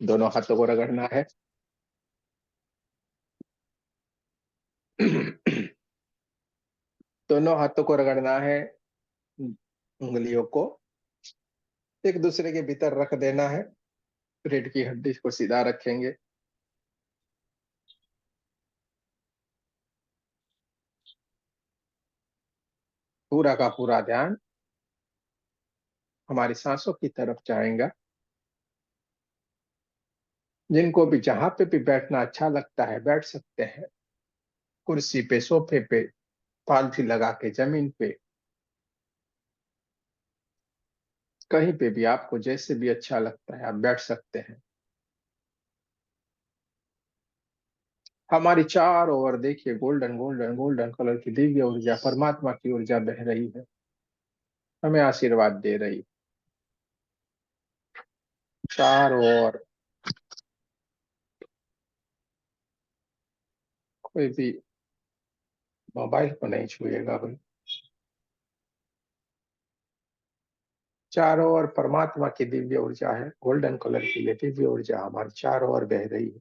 दोनों हाथों को रगड़ना है। दोनों हाथों को रगड़ना है। उंगलियों को एक दूसरे के भीतर रख देना है। रीढ़ की हड्डी को सीधा रखेंगे। पूरा का पूरा ध्यान हमारी सांसों की तरफ जाएगा। जिनको भी जहां पे भी बैठना अच्छा लगता है बैठ सकते हैं। कुर्सी पे, सोफे पे, पालथी लगा के, जमीन पे, कहीं पे भी आपको जैसे भी अच्छा लगता है आप बैठ सकते हैं। हमारी चारों ओर देखिए गोल्डन गोल्डन गोल्डन कलर की दिव्य ऊर्जा, परमात्मा की ऊर्जा बह रही है। हमें आशीर्वाद दे रही है। चारों ओर कोई भी मोबाइल को नहीं छुएगा भाई। चारों ओर परमात्मा की दिव्य ऊर्जा है। गोल्डन कलर की ये दिव्य ऊर्जा हमारी चारों ओर बह रही है।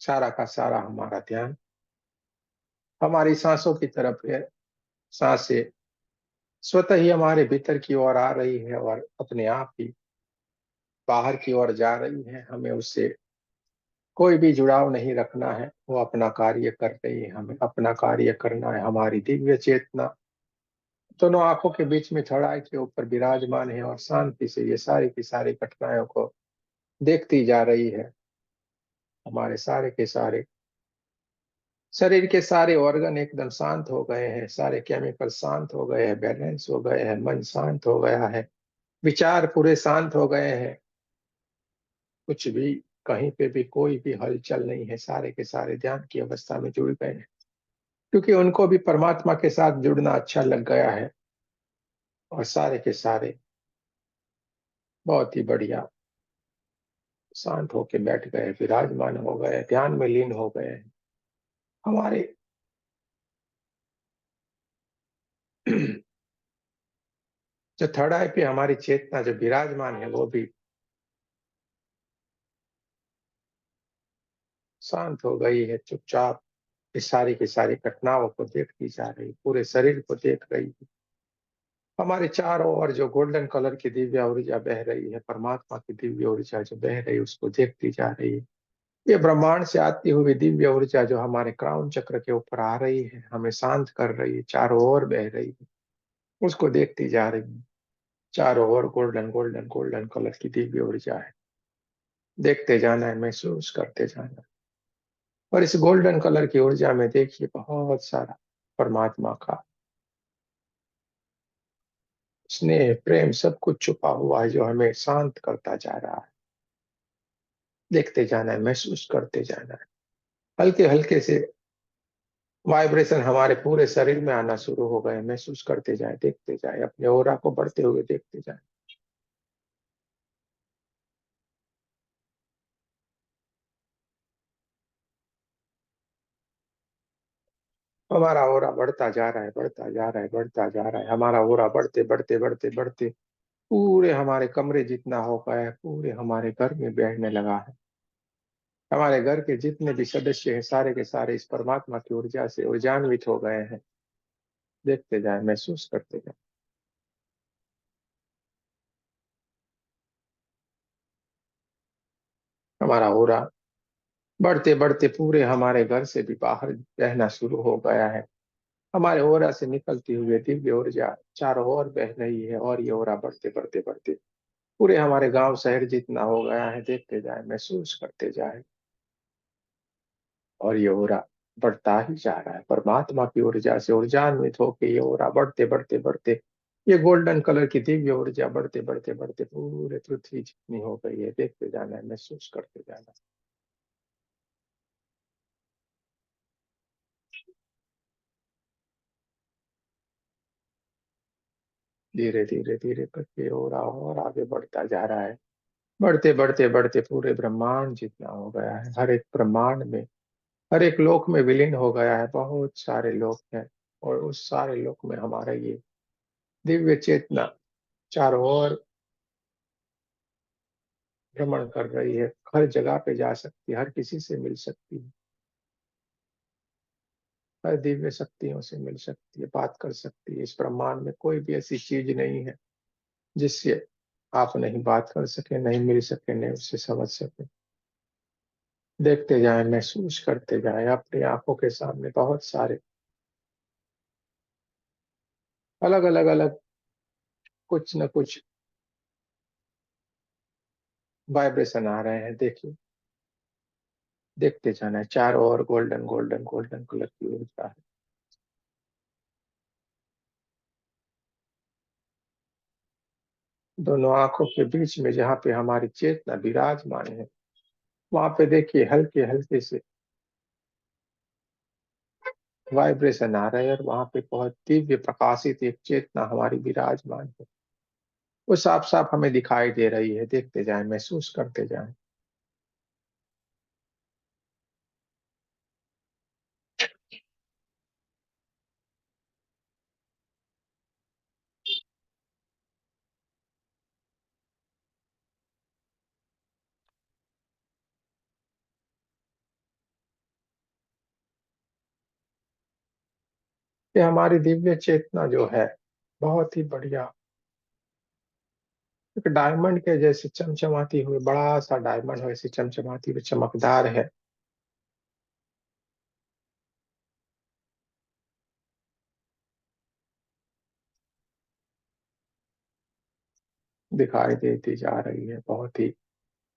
सारा का सारा हमारा ध्यान हमारी सांसों की तरफ है। सांसें स्वतः ही हमारे भीतर की ओर आ रही है और अपने आप ही बाहर की ओर जा रही है। हमें उससे कोई भी जुड़ाव नहीं रखना है। वो अपना कार्य कर रही है, हमें अपना कार्य करना है। हमारी दिव्य चेतना दोनों आंखों के बीच में छड़ाई के ऊपर विराजमान है और शांति से ये सारी की सारी घटनाओं को देखती जा रही है। हमारे सारे के सारे शरीर के सारे ऑर्गन एकदम शांत हो गए हैं। सारे केमिकल शांत हो गए हैं, बैलेंस हो गए हैं, मन शांत हो गया है, विचार पूरे शांत हो गए हैं। कुछ भी कहीं पे भी कोई भी हलचल नहीं है। सारे के सारे ध्यान की अवस्था में जुड़ गए हैं क्योंकि उनको भी परमात्मा के साथ जुड़ना अच्छा लग गया है। और सारे के सारे बहुत ही बढ़िया शांत होके बैठ गए, विराजमान हो गए, ध्यान में लीन हो गए हैं। हमारे जो थर्ड आई पे हमारी चेतना जो विराजमान है वो भी शांत हो गई है। चुपचाप इस सारी की सारी घटनाओं को देखती जा रही, पूरे शरीर को देख रही है। हमारे चारों ओर जो गोल्डन कलर की दिव्य ऊर्जा बह रही है, परमात्मा की दिव्य ऊर्जा जो बह रही है उसको देखती जा रही है। ये ब्रह्मांड से आती हुई दिव्य ऊर्जा जो हमारे क्राउन चक्र के ऊपर आ रही है, हमें शांत कर रही है, चारों ओर बह रही है, उसको देखती जा रही है। चारों ओर गोल्डन गोल्डन गोल्डन कलर की दिव्य ऊर्जा है। देखते जाना है, महसूस करते जाना है। और इस गोल्डन कलर की ऊर्जा में देखिए बहुत सारा परमात्मा का स्नेह, प्रेम सब कुछ छुपा हुआ है जो हमें शांत करता जा रहा है। देखते जाना है, महसूस करते जाना है। हल्के हल्के से वाइब्रेशन हमारे पूरे शरीर में आना शुरू हो गए। महसूस करते जाए, देखते जाए, अपने ओरा को बढ़ते हुए देखते जाए। हमारा ओरा बढ़ता जा रहा है, बढ़ता जा रहा है, बढ़ता जा रहा है। हमारा ओरा बढ़ते बढ़ते बढ़ते बढ़ते पूरे हमारे कमरे जितना हो गया है, पूरे हमारे घर में बैठने लगा है। हमारे घर के जितने भी सदस्य हैं सारे के सारे इस परमात्मा की ऊर्जा से ऊर्जान्वित हो गए हैं। देखते जाए, महसूस करते जाए। हमारा ओरा बढ़ते बढ़ते पूरे हमारे घर से भी बाहर बहना शुरू हो गया है। हमारे ओरा से निकलती हुई दिव्य ऊर्जा चारों ओर बह रही है और ये ओरा बढ़ते बढ़ते बढ़ते पूरे हमारे गांव शहर जितना हो गया है। देखते जाए, महसूस करते जाए। और ये ओरा बढ़ता ही जा रहा है। परमात्मा की ऊर्जा से ऊर्जान्वित होकर ये ओरा बढ़ते बढ़ते बढ़ते ये गोल्डन कलर की दिव्य ऊर्जा बढ़ते बढ़ते बढ़ते पूरे पृथ्वी जितनी हो गई है। देखते जाना है, महसूस करते जाना है। धीरे धीरे धीरे करके ओरा और आगे बढ़ता जा रहा है। बढ़ते बढ़ते बढ़ते पूरे ब्रह्मांड जितना हो गया है। हर एक ब्रह्मांड में, हर एक लोक में विलीन हो गया है। बहुत सारे लोक हैं और उस सारे लोक में हमारा ये दिव्य चेतना चारों ओर भ्रमण कर रही है, हर जगह पे जा सकती है, हर किसी से मिल सकती है, हर दिव्य शक्तियों से मिल सकती है, बात कर सकती है। इस ब्रह्मांड में कोई भी ऐसी चीज नहीं है जिससे आप नहीं बात कर सके, नहीं मिल सके, नहीं उससे समझ सके। देखते जाएं, महसूस करते जाएं, अपनी आंखों के सामने बहुत सारे अलग अलग अलग कुछ न कुछ वाइब्रेशन आ रहे हैं। देखिए, देखते जाना है, चारों ओर गोल्डन गोल्डन गोल्डन कलर की ऊर्जा है। दोनों आंखों के बीच में जहाँ पे हमारी चेतना विराजमान है, वहां पे देखिए हल्के हल्के से वाइब्रेशन आ रहे हैं, और वहां पे बहुत दिव्य प्रकाशित एक चेतना हमारी विराजमान है। वो साफ साफ हमें दिखाई दे रही है। देखते जाएं, महसूस करते जाएं। ये हमारी दिव्य चेतना जो है, बहुत ही बढ़िया, एक डायमंड के जैसे चमचमाती हुई, बड़ा सा डायमंड वैसे चमचमाती हुई, चमकदार है। दिखाई देती जा रही है, बहुत ही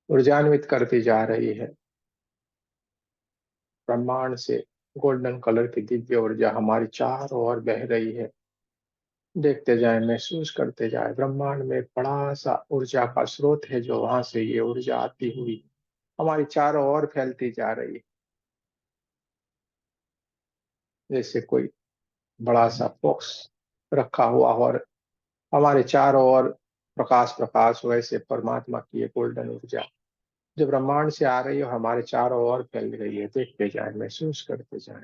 ऊर्जान्वित करती जा रही है। ब्रह्मांड से गोल्डन कलर की दिव्य ऊर्जा हमारी चारों ओर बह रही है। देखते जाएं, महसूस करते जाएं। ब्रह्मांड में एक बड़ा सा ऊर्जा का स्रोत है, जो वहां से ये ऊर्जा आती हुई हमारी चारों ओर फैलती जा रही है। जैसे कोई बड़ा सा बॉक्स रखा हुआ हो और हमारे चारों ओर प्रकाश प्रकाश हो, ऐसे परमात्मा की ये गोल्डन ऊर्जा जो ब्रह्मांड से आ रही है और हमारे चारों ओर फैल रही है। देखते जाएं, महसूस करते जाएं।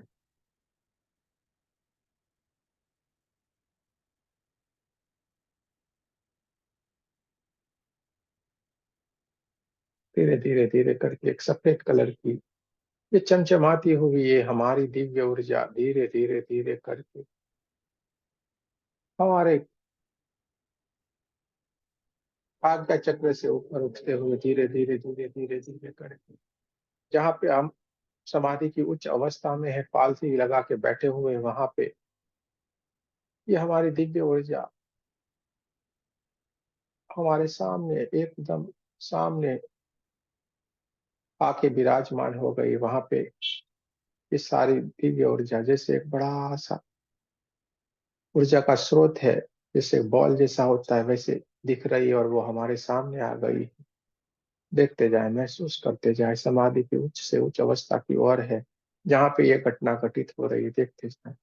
धीरे धीरे धीरे करके एक सफेद कलर की ये चमचमाती हुई ये हमारी दिव्य ऊर्जा धीरे धीरे धीरे करके हमारे आज्ञा चक्र से ऊपर उठते हुए धीरे धीरे धीरे धीरे धीरे करके जहाँ पे हम समाधि की उच्च अवस्था में है, पालथी लगा के बैठे हुए, वहां पे ये हमारी दिव्य ऊर्जा हमारे सामने एकदम सामने आके विराजमान हो गई। वहां पे ये सारी दिव्य ऊर्जा जैसे एक बड़ा सा ऊर्जा का स्रोत है, जैसे बॉल जैसा होता है वैसे दिख रही है, और वो हमारे सामने आ गई। देखते जाएं, महसूस करते जाएं, समाधि की उच्च से उच्च अवस्था की ओर है जहाँ पे ये घटना घटित हो रही है। देखते जाएं।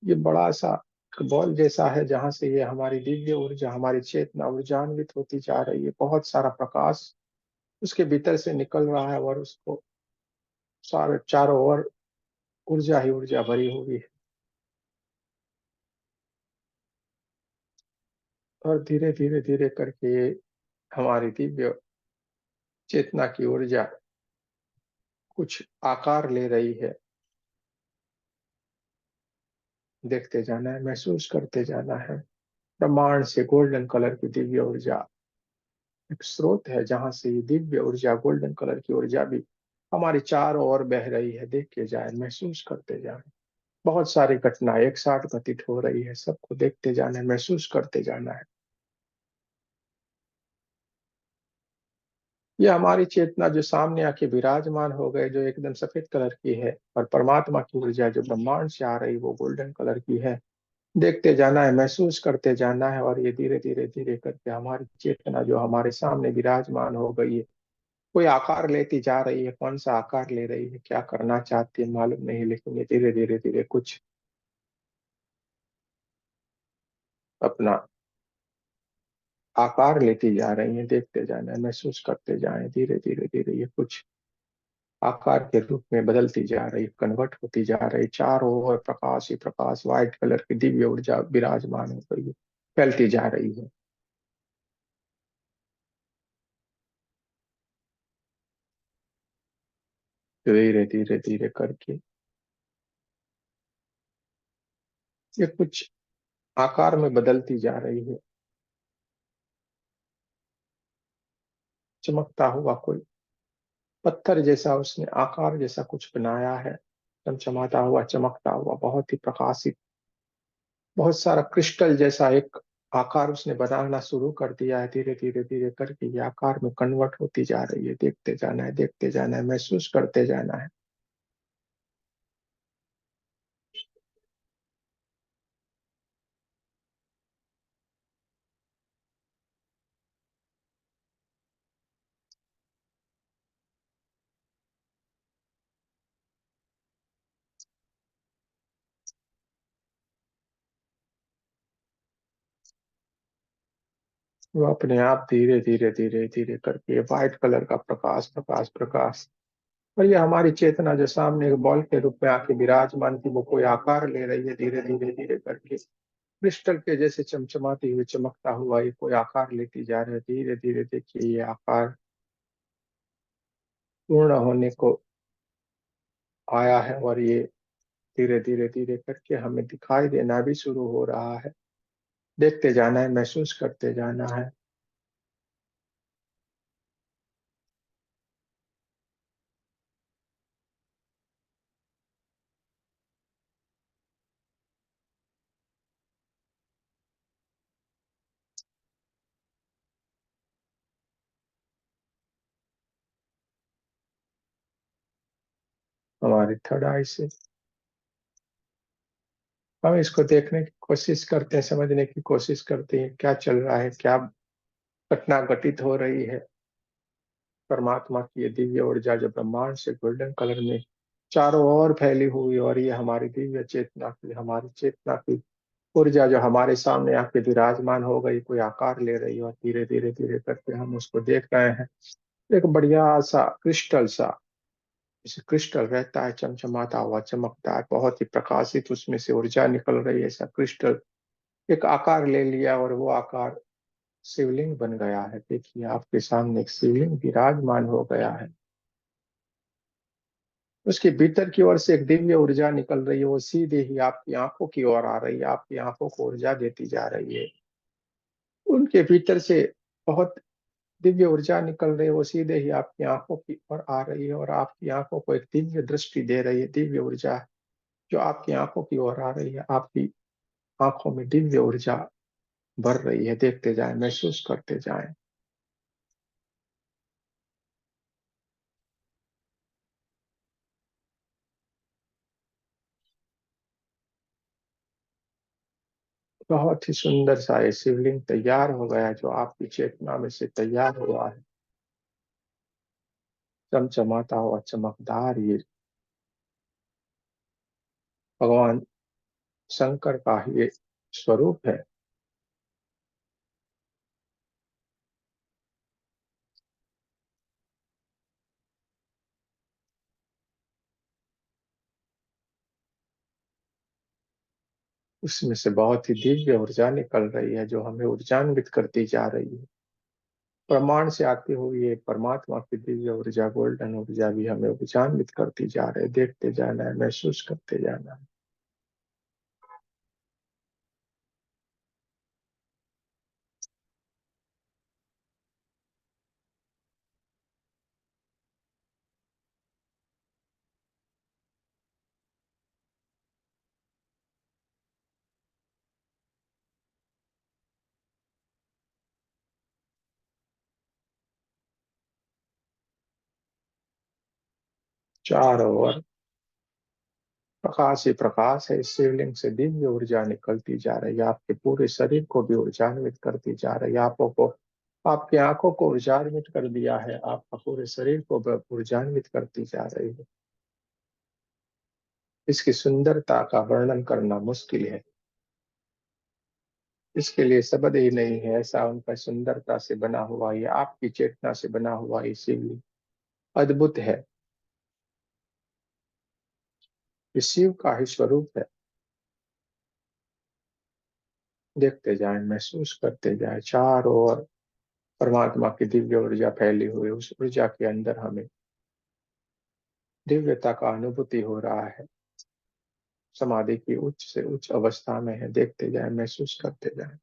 ये बड़ा सा बॉल जैसा है जहां से ये हमारी दिव्य ऊर्जा हमारी चेतना ऊर्जान्वित होती जा रही है। बहुत सारा प्रकाश उसके भीतर से निकल रहा है, और उसको सारे चारों ओर ऊर्जा ही ऊर्जा भरी हुई है। और धीरे धीरे धीरे करके ये हमारी दिव्य चेतना की ऊर्जा कुछ आकार ले रही है। देखते जाना है, महसूस करते जाना है। ब्रह्मांड से गोल्डन कलर की दिव्य ऊर्जा एक स्रोत है जहां से ये दिव्य ऊर्जा गोल्डन कलर की ऊर्जा भी हमारी चारों ओर बह रही है। देख के जाए, महसूस करते जाए। बहुत सारी घटनाएं एक साथ घटित हो रही है, सबको देखते जाना है, महसूस करते जाना है। ये हमारी चेतना जो सामने आके विराजमान हो गए, जो एकदम सफेद कलर की है, और परमात्मा की ऊर्जा जो ब्रह्मांड से आ रही वो गोल्डन कलर की है। देखते जाना है, महसूस करते जाना है, और ये धीरे धीरे धीरे करके हमारी चेतना जो हमारे सामने विराजमान हो गई है, कोई आकार लेती जा रही है। कौन सा आकार ले रही है, क्या करना चाहती है, मालूम नहीं, लेकिन ये धीरे धीरे धीरे कुछ अपना आकार लेती जा रही है। देखते जाना है, महसूस करते जाएं, धीरे धीरे धीरे ये कुछ आकार के रूप में बदलती जा रही, कन्वर्ट होती जा रही। चारों ओर प्रकाश ही प्रकाश, व्हाइट कलर की दिव्य ऊर्जा विराजमान हो रही है, फैलती जा रही है। धीरे धीरे धीरे करके ये कुछ आकार में बदलती जा रही है। चमकता हुआ कोई पत्थर जैसा उसने आकार जैसा कुछ बनाया है, चमचमाता हुआ, चमकता हुआ, बहुत ही प्रकाशित, बहुत सारा क्रिस्टल जैसा एक आकार उसने बनाना शुरू कर दिया है। धीरे धीरे धीरे करके ये आकार में कन्वर्ट होती जा रही है। देखते जाना है, देखते जाना है, महसूस करते जाना है। वो अपने आप धीरे धीरे धीरे धीरे करके व्हाइट कलर का प्रकाश प्रकाश प्रकाश, और ये हमारी चेतना जो सामने एक बॉल के रूप में आके विराजमान थी, वो कोई आकार ले रही है। धीरे धीरे धीरे करके क्रिस्टल के जैसे चमचमाती हुई, चमकता हुआ ये कोई आकार लेती जा रही है। धीरे धीरे देखिए ये आकार पूर्ण होने को आया है, और ये धीरे धीरे धीरे करके हमें दिखाई देना भी शुरू हो रहा है। देखते जाना है, महसूस करते जाना है। हमारी थर्ड आई से हम इसको देखने की कोशिश करते हैं, समझने की कोशिश करते हैं क्या चल रहा है, क्या घटना घटित हो रही है। परमात्मा की ये दिव्य ऊर्जा जो ब्रह्मांड से गोल्डन कलर में चारों ओर फैली हुई, और ये हमारी दिव्य चेतना की, हमारी चेतना की ऊर्जा जो हमारे सामने आके विराजमान हो गई, कोई आकार ले रही है, और धीरे धीरे धीरे करके हम उसको देख रहे हैं। एक बढ़िया सा क्रिस्टल सा, जैसे क्रिस्टल रहता है, चमचमाता हुआ, चमकता है, बहुत ही प्रकाशित, उसमें से ऊर्जा निकल रही है। ऐसा क्रिस्टल एक आकार ले लिया, और वो आकार शिवलिंग बन गया है। देखिए आपके सामने एक शिवलिंग विराजमान हो गया है। उसके भीतर की ओर से एक दिव्य ऊर्जा निकल रही है, वो सीधे ही आपकी आंखों की ओर आ रही है, आपकी आंखों को ऊर्जा देती जा रही है। उनके भीतर से बहुत दिव्य ऊर्जा निकल रही है, वो सीधे ही आपकी आंखों की ओर आ रही है, और आपकी आंखों को एक दिव्य दृष्टि दे रही है। दिव्य ऊर्जा जो आपकी आंखों की ओर आ रही है, आपकी आंखों में दिव्य ऊर्जा भर रही है। देखते जाएं, महसूस करते जाएं। बहुत ही सुंदर सा ये शिवलिंग तैयार हो गया है, जो आपकी चेतना में से तैयार हुआ है। चमचमाता हुआ, चमकदार ये भगवान शंकर का ये स्वरूप है। उसमें से बहुत ही दिव्य ऊर्जा निकल रही है, जो हमें ऊर्जान्वित करती जा रही है। प्रमाण से आती हुई ये परमात्मा की दिव्य ऊर्जा, गोल्डन ऊर्जा भी हमें ऊर्जान्वित करती जा रही है। देखते जाना है, महसूस करते जाना है। चारों ओर प्रकाश ही प्रकाश है। इस शिवलिंग से दिव्य ऊर्जा निकलती जा रही है, आपके पूरे शरीर को भी ऊर्जान्वित करती जा रही है। आपों को, आपकी आंखों को ऊर्जान्वित कर दिया है, आपका पूरे शरीर को ऊर्जान्वित करती जा रही है। इसकी सुंदरता का वर्णन करना मुश्किल है, इसके लिए शब्द ही नहीं है। ऐसा उनका सुंदरता से बना हुआ, ये आपकी चेतना से बना हुआ ये शिवलिंग अद्भुत है। ये शिव का ही स्वरूप है। देखते जाएं, महसूस करते जाएं, चारों ओर परमात्मा की दिव्य ऊर्जा फैली हुई। उस ऊर्जा के अंदर हमें दिव्यता का अनुभूति हो रहा है। समाधि की उच्च से उच्च अवस्था में है। देखते जाएं, महसूस करते जाएं।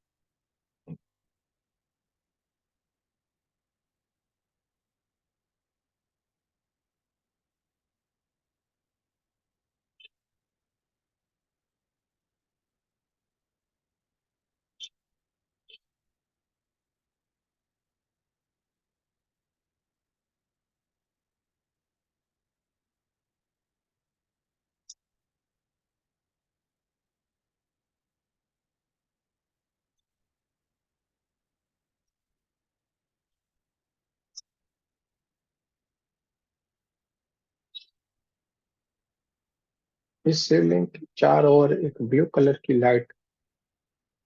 इस शिवलिंग के चारों ओर एक ब्लू कलर की लाइट,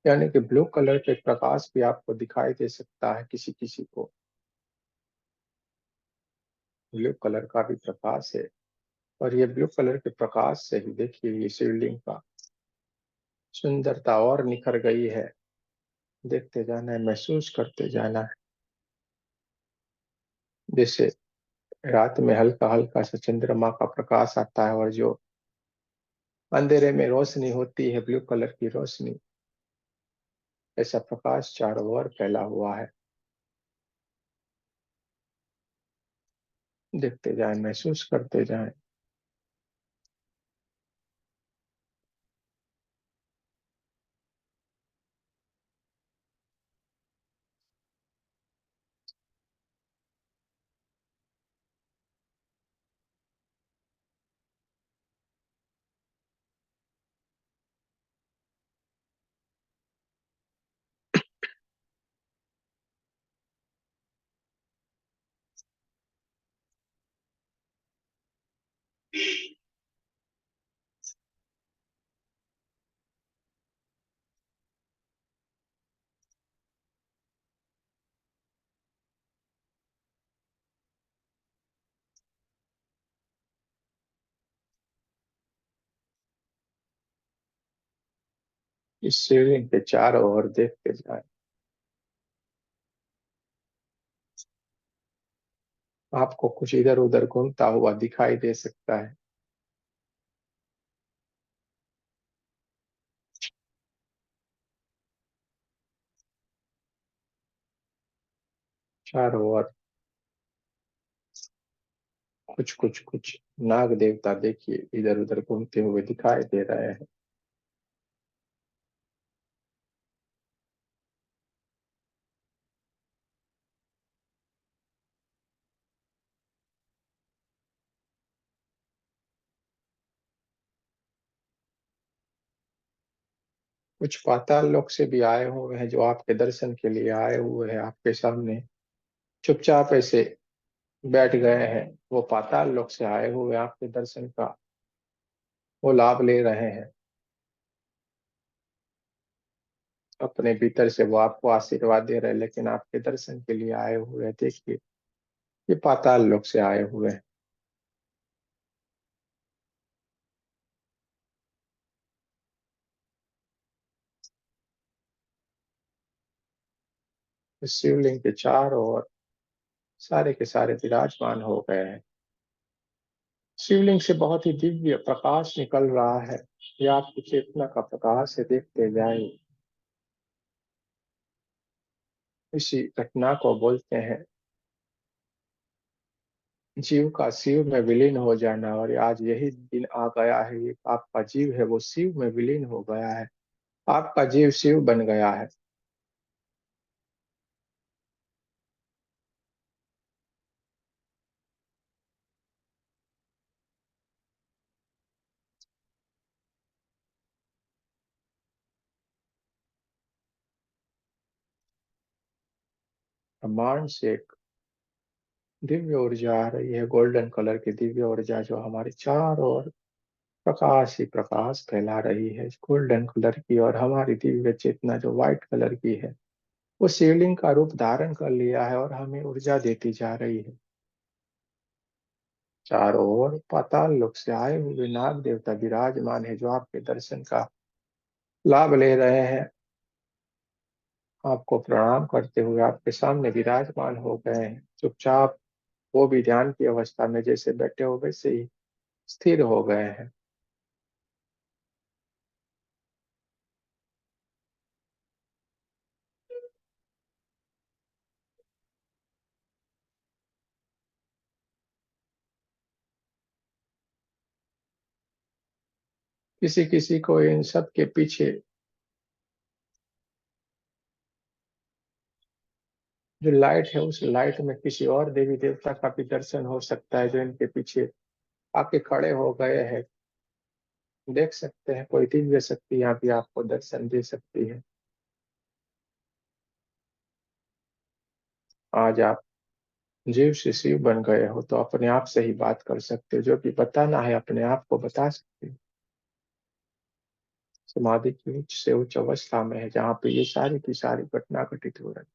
यानी कि ब्लू कलर के प्रकाश भी आपको दिखाई दे सकता है। किसी किसी को ब्लू कलर का भी प्रकाश है। और ये ब्लू कलर के प्रकाश से ही देखिए ये शिवलिंग का सुंदरता और निखर गई है। देखते जाना है, महसूस करते जाना है। जैसे रात में हल्का हल्का सा चंद्रमा का प्रकाश आता है, और जो अंधेरे में रोशनी होती है, ब्लू कलर की रोशनी, ऐसा प्रकाश चारों ओर फैला हुआ है। देखते जाएं, महसूस करते जाएं। इस शिवलिंग के चारों ओर देखते जाएं। आपको कुछ इधर उधर घूमता हुआ दिखाई दे सकता है। चारों ओर कुछ नाग देवता देखिए इधर उधर घूमते हुए दिखाई दे रहे हैं। कुछ पाताल लोक से भी आए हुए हैं, जो आपके दर्शन के लिए आए हुए हैं। आपके सामने चुपचाप ऐसे बैठ गए हैं। वो पाताल लोक से आए हुए आपके दर्शन का वो लाभ ले रहे हैं। अपने भीतर से वो आपको आशीर्वाद दे रहे हैं, लेकिन आपके दर्शन के लिए आए हुए हैं। देखिए, ये पाताल लोक से आए हुए हैं। इस शिवलिंग के चारों ओर सारे के सारे विराजमान हो गए हैं। शिवलिंग से बहुत ही दिव्य प्रकाश निकल रहा है। यह आपकी चेतना का प्रकाश है। देखते जाए, इसी घटना को बोलते हैं जीव का शिव में विलीन हो जाना। और आज यही दिन आ गया है। ये आपका जीव है, वो शिव में विलीन हो गया है। आपका जीव शिव बन गया है। ब्रह्मांड से एक दिव्य ऊर्जा आ रही है, गोल्डन कलर की दिव्य ऊर्जा, जो हमारे चारों ओर प्रकाश ही प्रकाश फैला रही है, गोल्डन कलर की। और हमारी दिव्य चेतना जो व्हाइट कलर की है, वो शिवलिंग का रूप धारण कर लिया है और हमें ऊर्जा देती जा रही है। चारों ओर पाताल लोक से आए हुए नाग देवता विराजमान है, जो आपके दर्शन का लाभ ले रहे हैं। आपको प्रणाम करते हुए आपके सामने विराजमान हो गए हैं। चुपचाप वो भी ध्यान की अवस्था में जैसे बैठे हो वैसे ही स्थिर हो गए हैं। किसी किसी को इन सब के पीछे जो लाइट है, उस लाइट में किसी और देवी देवता का भी दर्शन हो सकता है, जो इनके पीछे आके खड़े हो गए हैं। देख सकते हैं कोई दिव्य शक्ति यहाँ भी आपको दर्शन दे सकती है। आज आप जीव से शिव बन गए हो तो अपने आप से ही बात कर सकते हो, जो भी बताना है अपने आप को बता सकते हो। समाधि की उच्च से उच्च अवस्था में है, जहाँ पे ये सारी की सारी घटना घटित हो रही।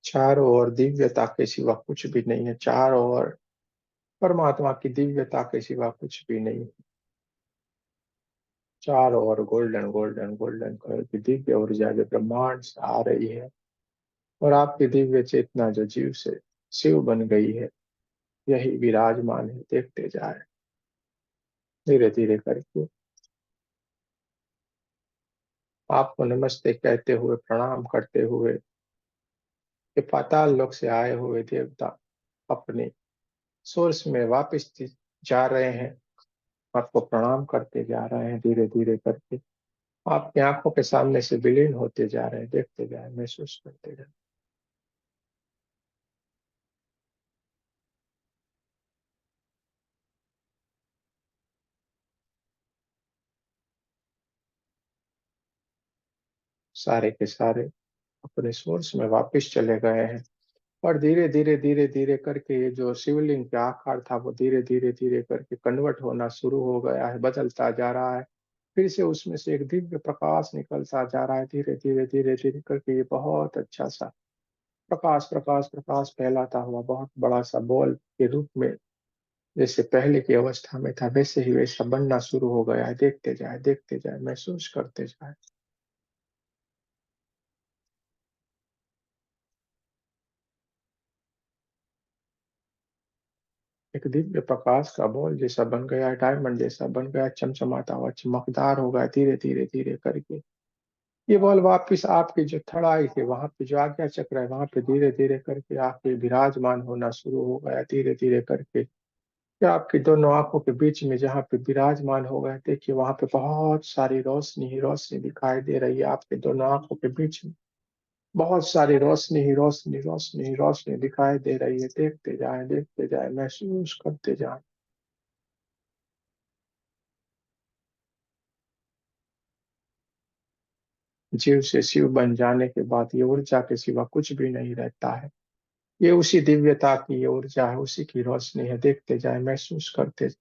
4 ओर दिव्यता के सिवा कुछ भी नहीं है। 4 ओर परमात्मा की दिव्यता के सिवा कुछ भी नहीं। 4 ओर गोल्डन गोल्डन गोल्डन कलर की दिव्य ऊर्जा जो ब्रह्मांड से आ रही है, और आपकी दिव्य चेतना जो जीव से शिव बन गई है, यही विराजमान है। देखते जाए धीरे धीरे करके। आपको नमस्ते कहते हुए, प्रणाम करते हुए, ये पाताल लोक से आए हुए देवता अपने सोर्स में वापस जा रहे हैं। आपको प्रणाम करते जा रहे हैं धीरे धीरे करके। आपकी आंखों के सामने से विलीन होते जा रहे हैं। देखते जाए, महसूस करते जाए। सारे के सारे अपने सोर्स में वापस चले गए हैं। और धीरे धीरे धीरे धीरे करके ये जो शिवलिंग का आकार था, वो धीरे धीरे धीरे करके कन्वर्ट होना शुरू हो गया है, बदलता जा रहा है। फिर से उसमें से एक दिव्य प्रकाश निकलता जा रहा है। धीरे धीरे धीरे धीरे करके ये बहुत अच्छा सा प्रकाश प्रकाश प्रकाश फैलाता हुआ बहुत बड़ा सा बॉल के रूप में, जैसे पहले की अवस्था में था वैसे ही वैसा बनना शुरू हो गया है। देखते जाए, महसूस करते जाए। एक दिव्य प्रकाश का बॉल जैसा बन गया, डायमंड जैसा बन गया, चमचमाता हुआ, चमकदार हो गया धीरे धीरे धीरे करके। ये बॉल वापिस आपकी जो थड़ाई है, वहां पे जो आज्ञा चक्र है, वहां पे धीरे धीरे करके आपके विराजमान होना शुरू हो गया धीरे धीरे करके। फिर आपकी दोनों आंखों के बीच में जहाँ पे विराजमान हो गया, देखिए वहां पे बहुत सारी रोशनी ही रोशनी दिखाई दे रही है। आपके दोनों आंखों के बीच में बहुत सारी रोशनी ही रोशनी रोशनी ही रोशनी दिखाई दे रही है। देखते जाए, महसूस करते जाए। जीव से शिव बन जाने के बाद ये ऊर्जा के सिवा कुछ भी नहीं रहता है। ये उसी दिव्यता की ये ऊर्जा है, उसी की रोशनी है। देखते जाए, महसूस करते जाए।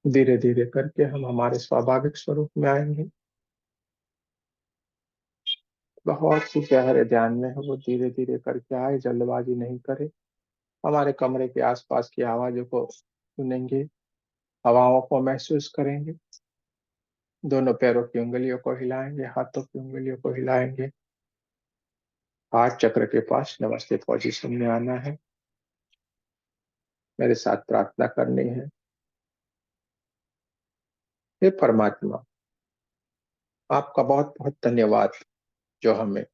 धीरे धीरे करके हम हमारे स्वाभाविक स्वरूप में आएंगे। बहुत ही गहरे ध्यान में है वो, धीरे धीरे करके आए, जल्दबाजी नहीं करे। हमारे कमरे के आसपास की आवाजों को सुनेंगे, हवाओं को महसूस करेंगे, दोनों पैरों की उंगलियों को हिलाएंगे, हाथों की उंगलियों को हिलाएंगे। हाथ चक्र के पास नमस्ते पोजीशन में आना है, मेरे साथ प्रार्थना करनी है। हे परमात्मा, आपका बहुत बहुत धन्यवाद जो हमें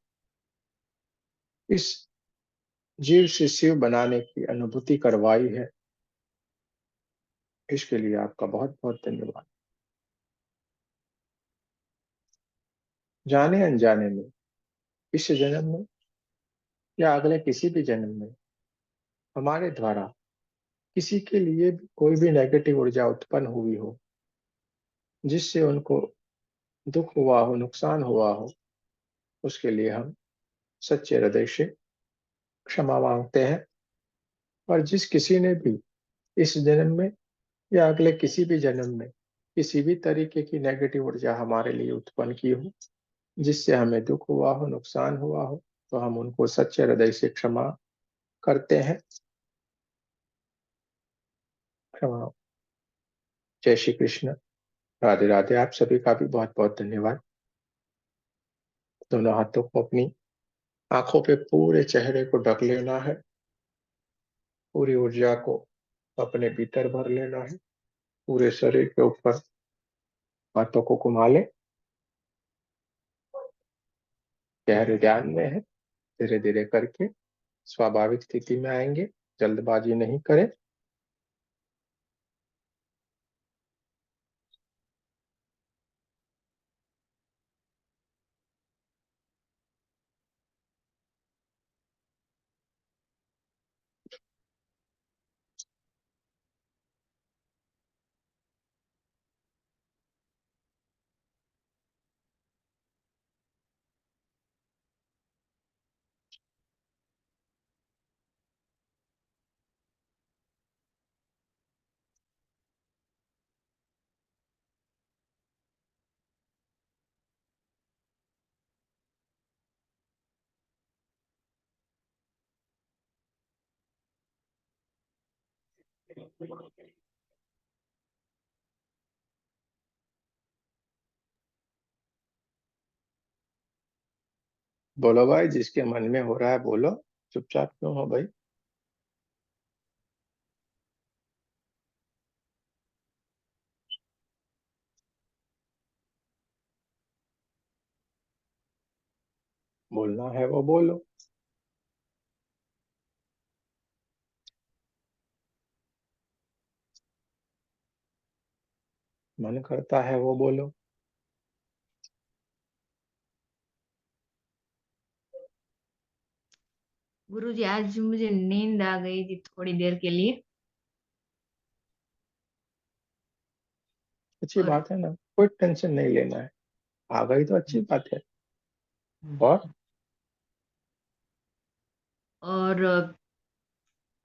इस जीव से शिव बनाने की अनुभूति करवाई है। इसके लिए आपका बहुत बहुत धन्यवाद। जाने अनजाने में, इस जन्म में या अगले किसी भी जन्म में, हमारे द्वारा किसी के लिए भी कोई भी नेगेटिव ऊर्जा उत्पन्न हुई हो, जिससे उनको दुख हुआ हो, नुकसान हुआ हो, उसके लिए हम सच्चे हृदय से क्षमा मांगते हैं। और जिस किसी ने भी इस जन्म में या अगले किसी भी जन्म में किसी भी तरीके की नेगेटिव ऊर्जा हमारे लिए उत्पन्न की हो, जिससे हमें दुख हुआ हो, नुकसान हुआ हो, तो हम उनको सच्चे हृदय से क्षमा करते हैं। क्षमा। जय श्री कृष्ण। राधे राधे। आप सभी का भी बहुत बहुत धन्यवाद। दोनों हाथों को अपनी आंखों पे पूरे चेहरे को ढक लेना है, पूरी ऊर्जा को अपने भीतर भर लेना है, पूरे शरीर के ऊपर हाथों को घुमा ले। गहरे ध्यान में है, धीरे धीरे करके स्वाभाविक स्थिति में आएंगे, जल्दबाजी नहीं करें। बोलो भाई, जिसके मन में हो रहा है बोलो, चुपचाप क्यों हो भाई? बोलना है वो बोलो। मन करता है वो बोलो। गुरुजी, आज मुझे नींद आ गई थी थोड़ी देर के लिए। अच्छी और बात है ना, कोई टेंशन नहीं लेना है। आ गई तो अच्छी बात है। और और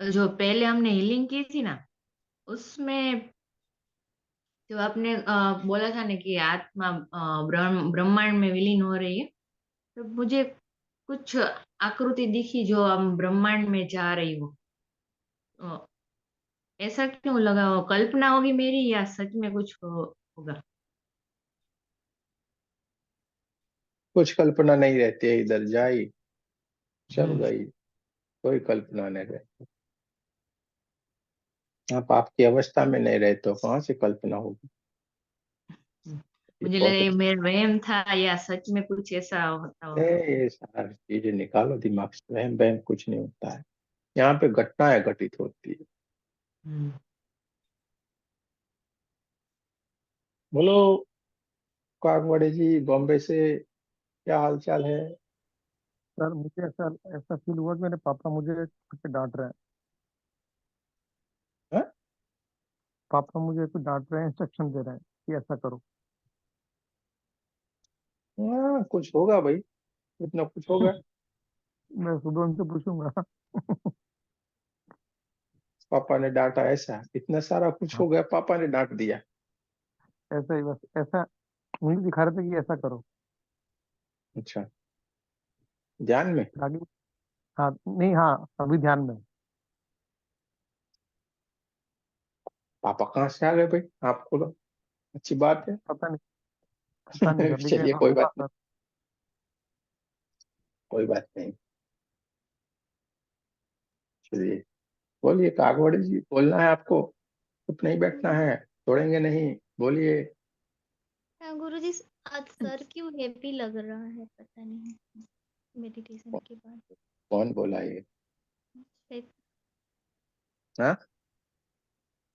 जो पहले हमने हीलिंग की थी ना, उसमें जो आपने बोला था ना कि आत्मा ब्रह्मांड में विलीन हो रही है, तो मुझे कुछ आकृति दिखी जो हम ब्रह्मांड में जा रही हो। तो ऐसा क्यों लगा? वो कल्पना होगी मेरी या सच में कुछ होगा? कुछ कल्पना नहीं रहती है, इधर जाई चल हम्म। गई, कोई कल्पना नहीं रहती। आप आपकी अवस्था में नहीं रहते तो कहाँ से कल्पना होगी? हम्म। ये मुझे लगा बहुत ये अच्छी। मेरा वहम था या सच में कुछ ऐसा होता होगा। ये सारी चीजें निकालो दिमाग से, वहम बहम कुछ नहीं होता है। यहाँ पे घटनाएं घटित होती है। हम्म। बोलो काकवाड़ी जी, बॉम्बे से, क्या हाल चाल है? सर मुझे ऐसा ऐसा फील हुआ कि मेरे पापा मुझे कुछ डांट रहे हैं। हाँ? पापा मुझे कुछ डांट रहे हैं, इंस्ट्रक्शन दे रहे हैं कि ऐसा करो। हाँ कुछ होगा भाई, इतना कुछ होगा। मैं सुबह से पूछूंगा। पापा ने डांटा ऐसा, इतना सारा कुछ हाँ, हो गया, पापा ने डांट दिया। ऐसा ही बस, ऐसा मुझे दिखा रहे थे कि ऐसा करो। अच्छा, ध्यान में। आगे। हाँ नहीं, हाँ अभी ध्यान में। पापा कहाँ से आ गए भाई आपको तो, अच्छी बात है। पता नहीं सर, लेकिन चलिए ऐसा कोई होगा बात नहीं, सर। कोई बात नहीं। चलिए बोलिए कागवाड़ी जी, बोलना है आपको, चुप नहीं बैठना है, तोड़ेंगे नहीं, बोलिए। गुरुजी, आज सर क्यों हेवी लग रहा है, पता नहीं, मेडिटेशन के बाद। कौन बोला ये? शायद हाँ,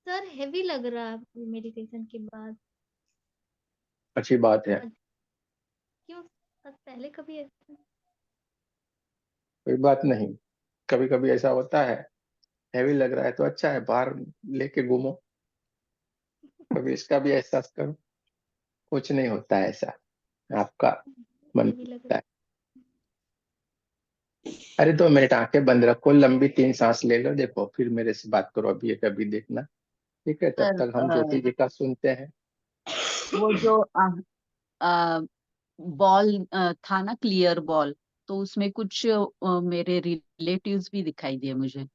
सर हेवी लग रहा है मेडिटेशन के बाद। अच्छी बात है। आज क्यों, आज पहले कभी ऐसा। कोई बात नहीं, कभी कभी ऐसा होता है। हैवी लग रहा है तो अच्छा है, बाहर लेके घूमो, कभी इसका भी एहसास करो। कुछ नहीं होता है ऐसा, आपका मन हेवी लग होता रहा है। अरे 2 मिनट आंखें बंद रखो, लंबी 3 सांस ले लो, देखो फिर मेरे से बात करो, अभी एक अभी देखना। ठीक है, तब सर तक हम ज्योति जी का सुनते हैं। वो जो बॉल था ना, क्लियर बॉल, तो उसमें कुछ मेरे रिलेटिव्स भी दिखाई दिए मुझे।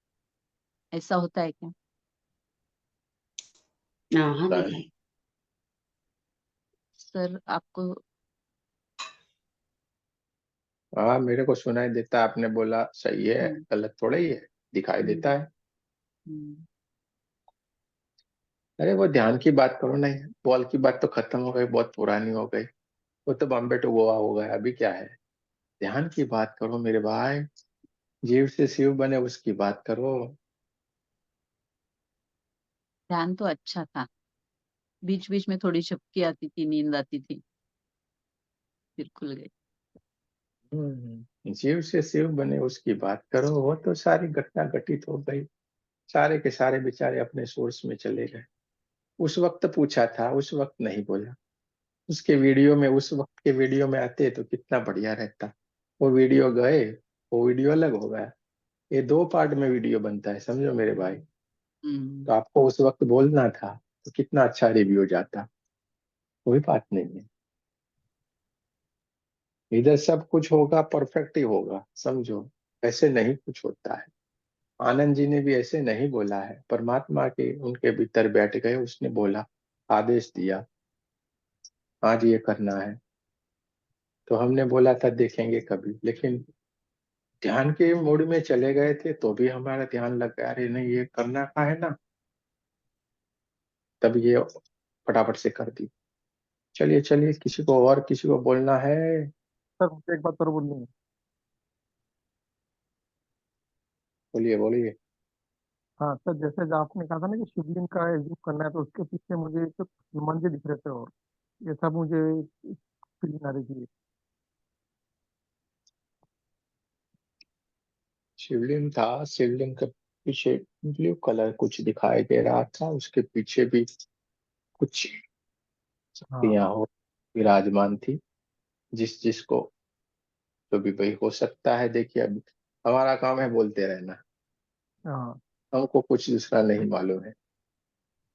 ऐसा होता है क्या? हाँ हाँ होता है। दिखाई। सर आपको। हाँ मेरे को सुनाई देता है, आपने बोला सही है, हम्म, गलत थोड़ा ही है, दिखाई देता हम्म, है। हम्म। अरे वो ध्यान की बात करो ना, बॉल की बात तो खत्म हो गई, बहुत पुरानी हो गई। वो तो बॉम्बे टू गोवा हो गया, अभी क्या है। ध्यान की बात करो मेरे भाई, जीव से शिव बने उसकी बात करो। ध्यान तो अच्छा था, बीच बीच में थोड़ी झपकी आती थी, नींद आती थी, फिर खुल गई। जीव से शिव बने उसकी बात करो, वो तो सारी घटना घटित हो गई, सारे के सारे बेचारे अपने सोर्स में चले गए। उस वक्त पूछा था, उस वक्त नहीं बोला। उसके वीडियो में, उस वक्त के वीडियो में आते तो कितना बढ़िया रहता। वो वीडियो गए, वो वीडियो अलग हो गया। ये 2 पार्ट में वीडियो बनता है, समझो मेरे भाई। हम्म। तो आपको उस वक्त बोलना था तो कितना अच्छा रिव्यू जाता। कोई बात नहीं है, इधर सब कुछ होगा, परफेक्ट ही होगा, समझो। ऐसे नहीं कुछ होता है। आनंद जी ने भी ऐसे नहीं बोला है, परमात्मा के उनके भीतर बैठ गए, उसने बोला, आदेश दिया, आज ये करना है। तो हमने बोला था देखेंगे कभी, लेकिन ध्यान के मूड में चले गए थे तो भी हमारा ध्यान लग गया, अरे नहीं ये करना का है ना, तब ये फटाफट से कर दी। चलिए चलिए, किसी को और किसी को बोलना है? सर मुझे एक बात और बोलनी है। बोलिए बोलिए। हाँ सर, जैसे जो आपने कहा था ना कि शिवलिंग का यूज करना है, तो उसके पीछे मुझे एक हनुमान जी दिख रहे थे, और ये सब मुझे फीलिंग आ रही थी। शिवलिंग था, शिवलिंग के पीछे ब्लू कलर कुछ दिखाई दे रहा था, उसके पीछे भी कुछ हाँ शक्तियां हो विराजमान थी। जिस जिसको जो भी भाई हो सकता है, देखिए अब हमारा काम है बोलते रहना, हाँ। हमको कुछ दूसरा नहीं मालूम है।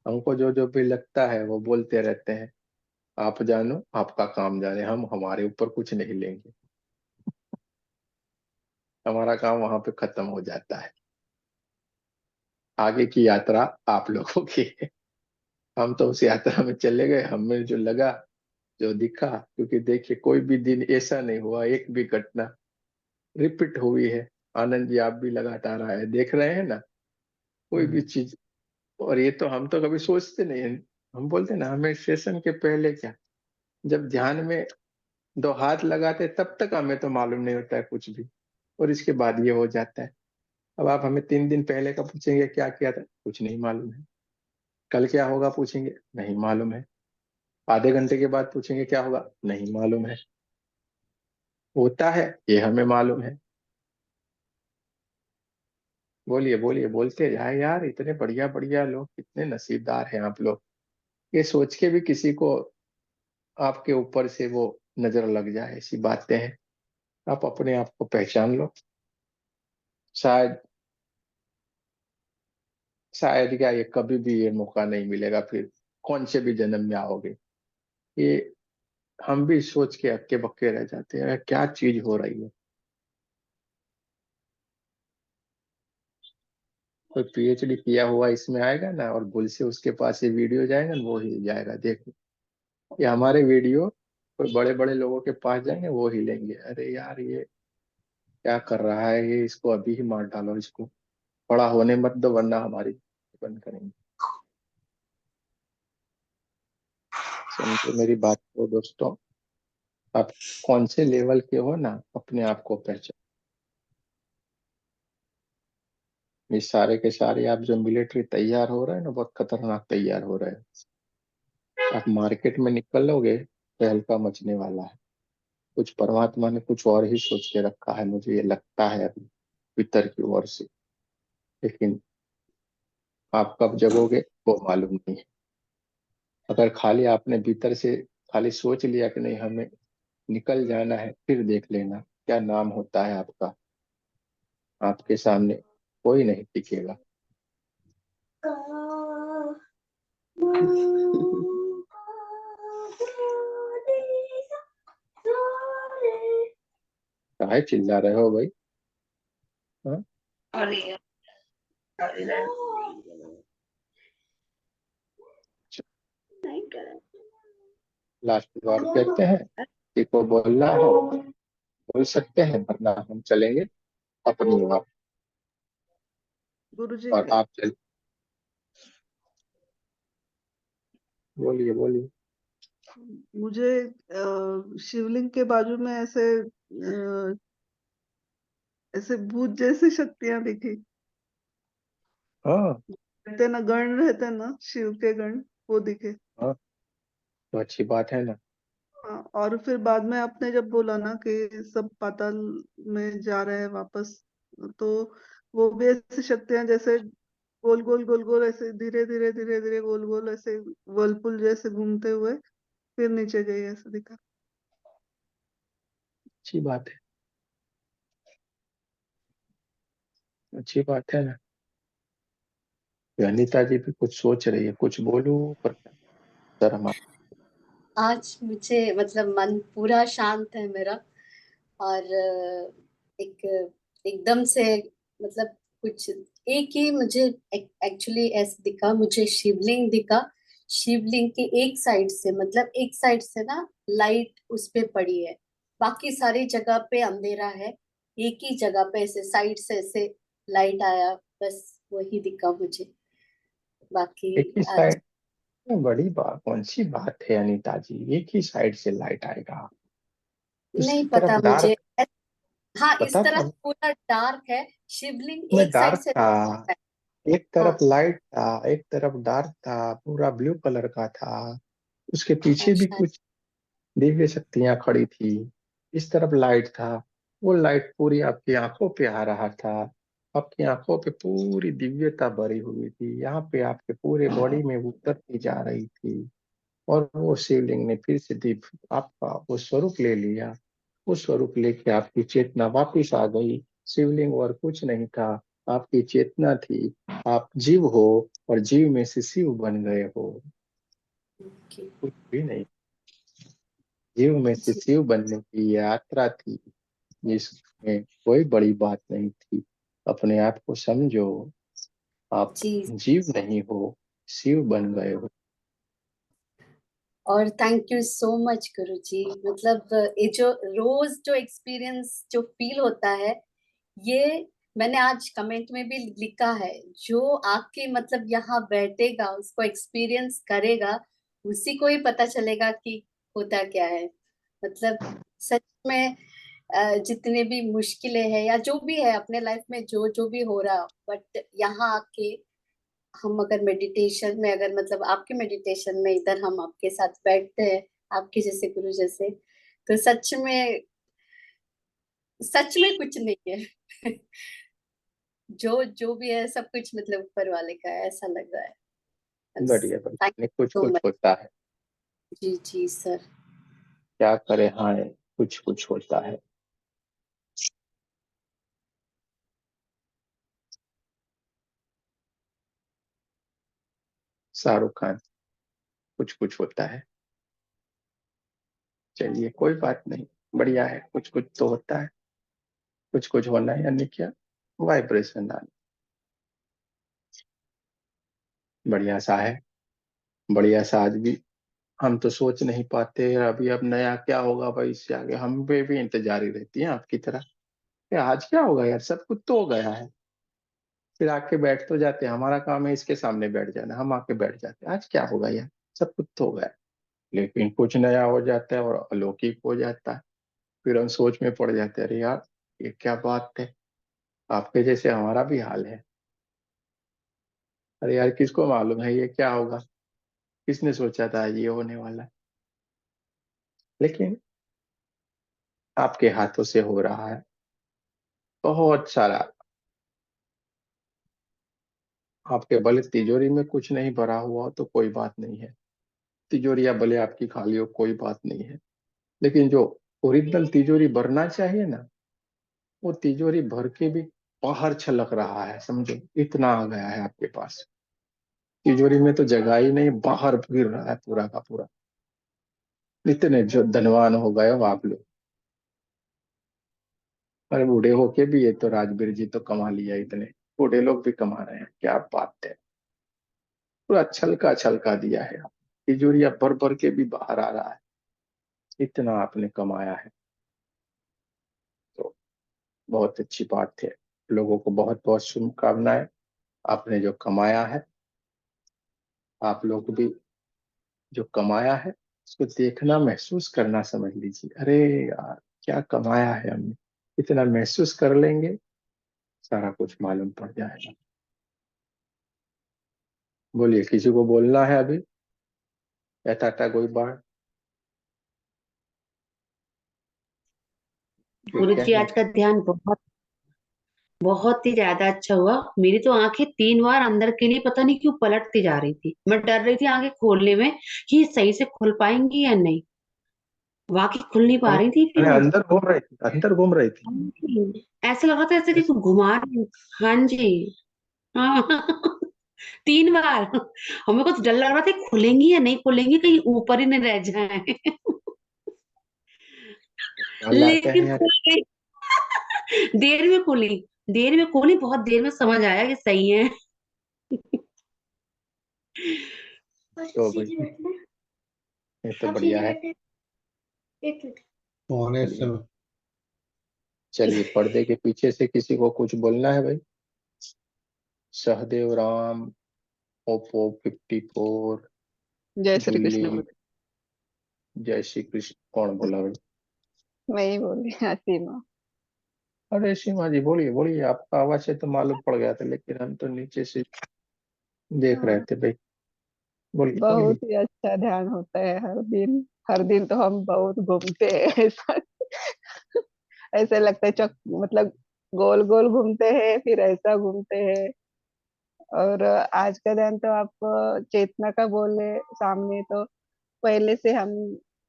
हमको जो जो भी लगता है वो बोलते रहते हैं। आप जानो, आपका काम जाने, हम हमारे ऊपर कुछ नहीं लेंगे। हमारा काम वहां पे खत्म हो जाता है, आगे की यात्रा आप लोगों की है। हम तो उस यात्रा में चले गए, हमें जो लगा, जो दिखा, क्योंकि देखिए कोई भी दिन ऐसा नहीं हुआ, एक भी घटना रिपीट हुई है। आनंद जी आप भी लगातार आए, देख रहे हैं ना, कोई भी हम्म, चीज। और ये तो हम तो कभी सोचते नहीं हैं। हम बोलते ना, हमें सेशन के पहले क्या, जब ध्यान में 2 हाथ लगाते तब तक हमें तो मालूम नहीं होता है कुछ भी, और इसके बाद ये हो जाता है। अब आप हमें 3 दिन पहले का पूछेंगे क्या किया था, कुछ नहीं मालूम है। कल क्या होगा पूछेंगे, नहीं मालूम है। आधे घंटे के बाद पूछेंगे क्या होगा, नहीं मालूम है। होता है ये हमें मालूम है। बोलिए बोलिए, बोलते जाए यार, इतने बढ़िया बढ़िया लोग, कितने नसीबदार हैं आप लोग। ये सोच के भी किसी को आपके ऊपर से वो नजर लग जाए, ऐसी बातें हैं। आप अपने आप को पहचान लो। शायद शायद क्या, ये कभी भी ये मौका नहीं मिलेगा, फिर कौन से भी जन्म में आओगे। ये हम भी सोच के हक्के बक्के रह जाते हैं, क्या चीज हो रही है। कोई पीएचडी किया हुआ इसमें आएगा ना, और भूल से उसके पास ये वीडियो जाएगा ना, वो हिल जाएगा। देखो, ये हमारे वीडियो कोई बड़े बड़े लोगों के पास जाएंगे, वो हिलेंगे, अरे यार ये क्या कर रहा है, ये इसको अभी ही मार डालो, इसको बड़ा होने मत दो, वरना हमारी बंद करेंगे। समझो मेरी बात को दोस्तों। आप कौन से लेवल के हो ना, अपने आप को पहचान। ये सारे के सारे आप जो मिलिट्री तैयार हो रहे हैं ना, बहुत खतरनाक तैयार हो रहे हैं। आप मार्केट में निकलोगे तो हल्का मचने वाला है। कुछ परमात्मा ने कुछ और ही सोच के रखा है, मुझे ये लगता है अभी भीतर की ओर से। लेकिन आप कब जगोगे वो मालूम नहीं है। अगर खाली आपने भीतर से खाली सोच लिया कि नहीं हमें निकल जाना है, फिर देख लेना क्या नाम होता है आपका। आपके सामने कोई नहीं टिकेगा। काहे चिल्ला रहे हो भाई? हाँ? लास्ट बार कहते हैं, किसी को बोलना हो बोल सकते हैं, वरना हम चलेंगे अपनी ओर। गुरुजी, और आप चल, बोलिए बोलिए। मुझे शिवलिंग के बाजू में ऐसे भूत जैसी शक्तियां दिखी। हाँ रहते ना गण, रहते ना शिव के गण, वो दिखे। हाँ, तो अच्छी बात है ना। हाँ, और फिर बाद में आपने जब बोला ना कि सब पाताल में जा रहे हैं वापस, तो वो भी ऐसी शक्तियां जैसे गोल गोल गोल गोल ऐसे धीरे धीरे धीरे धीरे गोल गोल ऐसे वर्लपुल जैसे घूमते हुए फिर नीचे गई, ऐसा दिखा। अच्छी बात है, अच्छी बात है ना। ये अनीता जी भी कुछ सोच रही है, कुछ बोलूं पर शर्म आ। आज मुझे मतलब मन पूरा शांत है मेरा, और एक एकदम से मतलब कुछ एक ही मुझे एक्चुअली ऐसे दिखा, मुझे शिवलिंग दिखा। शिवलिंग के एक साइड से मतलब एक साइड से ना लाइट उस पे पड़ी है, बाकी सारी जगह पे अंधेरा है। एक ही जगह पे ऐसे साइड से ऐसे लाइट आया, बस वही दिखा मुझे। बाकी एक ही आज साइड? बड़ी बात, कौन सी बात है अनीता जी, एक ही साइड से लाइट आएगा? नहीं उसकी तरफ पता मुझे। डार्क, हाँ, इस पता था तरफ पूरा डार्क है, शिवलिंग मैं एक साइड डार्क से था, है। एक तरफ हाँ, लाइट था एक तरफ डार्क था, पूरा ब्लू कलर का था। उसके पीछे भी अच्छा। कुछ दिव्य शक्तियां खड़ी थी। इस तरफ लाइट था, वो लाइट पूरी आपकी आंखों पे आ रहा था। आपकी आंखों पे पूरी दिव्यता भरी हुई थी, यहाँ पे आपके पूरे बॉडी में उतरती जा रही थी। और वो शिवलिंग ने फिर से दिव्य आपका वो स्वरूप ले लिया। वो स्वरूप लेके आपकी चेतना वापिस आ गई। शिवलिंग और कुछ नहीं था, आपकी चेतना थी। आप जीव हो और जीव में से शिव बन गए हो। ओके। कुछ भी नहीं, जीव में से जी शिव बनने की यात्रा थी, जिसमें कोई बड़ी बात नहीं थी। अपने आप को समझो, आप जी। जीव नहीं हो, शिव बन गए हो। और थैंक यू सो मच गुरुजी, मतलब ये जो रोज जो एक्सपीरियंस जो फील होता है, ये मैंने आज कमेंट में भी लिखा है। जो आके मतलब यहाँ बैठेगा, उसको एक्सपीरियंस करेगा, उसी को ही पता चलेगा कि होता क्या है। मतलब सच में जितने भी मुश्किलें हैं या जो भी है अपने लाइफ में, जो जो भी हो रहा, बट यहाँ आके हम अगर मेडिटेशन में, अगर मतलब आपके मेडिटेशन में इधर हम आपके साथ बैठते हैं, आपके जैसे गुरु जैसे, तो सच में कुछ नहीं है। जो जो भी है सब कुछ मतलब ऊपर वाले का है, ऐसा लग रहा है। बढ़िया थैंक बढ़िया, यू कुछ सो कुछ मच। होता है। जी जी सर। क्या करे, हाँ कुछ कुछ होता है। शाहरुख खान, कुछ कुछ होता है। चलिए कोई बात नहीं, बढ़िया है, कुछ कुछ तो होता है। कुछ कुछ होना है यानी क्या, वाइब्रेशन आना, बढ़िया सा है। बढ़िया सा आज भी हम तो सोच नहीं पाते अभी अब नया क्या होगा भाई, इससे आगे हम पे भी इंतजार ही रहती है आपकी तरह। आज क्या होगा यार, सब कुछ तो हो गया है। फिर आके बैठ तो जाते हैं, हमारा काम है इसके सामने बैठ जाना, हम आके बैठ जाते हैं, आज क्या होगा यार, सब कुछ तो हो गया है। लेकिन कुछ नया हो जाता है और अलौकिक हो जाता है, फिर हम सोच में पड़ जाते हैं, अरे यार ये क्या बात है। आपके जैसे हमारा भी हाल है। अरे यार किसको मालूम है ये क्या होगा, किसने सोचा था ये होने वाला है। लेकिन आपके हाथों से हो रहा है बहुत सारा। आपके भले तिजोरी में कुछ नहीं भरा हुआ हो तो कोई बात नहीं है, तिजोरिया भले आपकी खाली हो कोई बात नहीं है, लेकिन जो ओरिजिनल तिजोरी भरना चाहिए ना, वो तिजोरी भर के भी बाहर छलक रहा है, समझो इतना आ गया है आपके पास। तिजोरी में तो जगह ही नहीं, बाहर गिर रहा है पूरा का पूरा। इतने जो धनवान हो गए हो आप लोग। अरे बूढ़े होके भी ये तो राजवीर जी तो कमा लिया, इतने बूढ़े लोग भी कमा रहे हैं, क्या बात है। पूरा छलका छलका दिया है आप, तिजोरिया भर भर के भी बाहर आ रहा है, इतना आपने कमाया है। तो बहुत अच्छी बात है, लोगों को बहुत बहुत शुभकामनाएं। आपने जो कमाया है, आप लोग भी जो कमाया है उसको देखना, महसूस करना, समझ लीजिए अरे यार क्या कमाया है हमने, इतना महसूस कर लेंगे, सारा कुछ मालूम पड़ जाएगा। बोलिए, किसी को बोलना है अभी या टाटा कोई बात? ठीक गुरु है जी आज का ध्यान बहुत बहुत ही ज्यादा अच्छा हुआ। मेरी तो आंखें 3 बार अंदर के लिए पता नहीं क्यों पलटती जा रही थी। मैं डर रही थी आंखें खोलने में कि ये सही से खुल पाएंगी या नहीं। वाकई खुल नहीं पा रही थी फिर अरे वो। अंदर घूम रही थी, अंदर घूम रही थी। ऐसा लग रहा था ऐसे कि कोई घुमा रही। हाँ जी। हाँ 3 बार। हमें कुछ डर लग रहा था खुलेंगी या नहीं खुलेंगी, कहीं ऊपर ही नहीं रह जाए। डर लाते हैं लेकिन यार। खुल गई। देर में खुली। देर में खोली, बहुत देर में समझ आया कि सही है। तो भाई ये तो बढ़िया है। कौन है इस चलिए, समय? चलिए पर्दे के पीछे से किसी को कुछ बोलना है भाई? सहदेव राम, ओप्पो 54, जय श्री जूली, कृष्ण गुरु। जय श्री कृष्ण, कौन बोला भाई? मैं ही बोल रही हूँ, सीमा। अरे सीमा जी बोलिए बोलिए, आपका आवाज से तो मालूम पड़ गया था, लेकिन हम तो नीचे से देख रहे हाँ, थे भाई। बोलिए बोलिए। बहुत ही अच्छा ध्यान होता है हर दिन। हर दिन तो हम बहुत घूमते हैं ऐसा। ऐसे लगता है चक मतलब गोल गोल घूमते हैं, फिर ऐसा घूमते हैं। और आज का ध्यान तो आप चेतना का बोले सामने, तो पहले से हम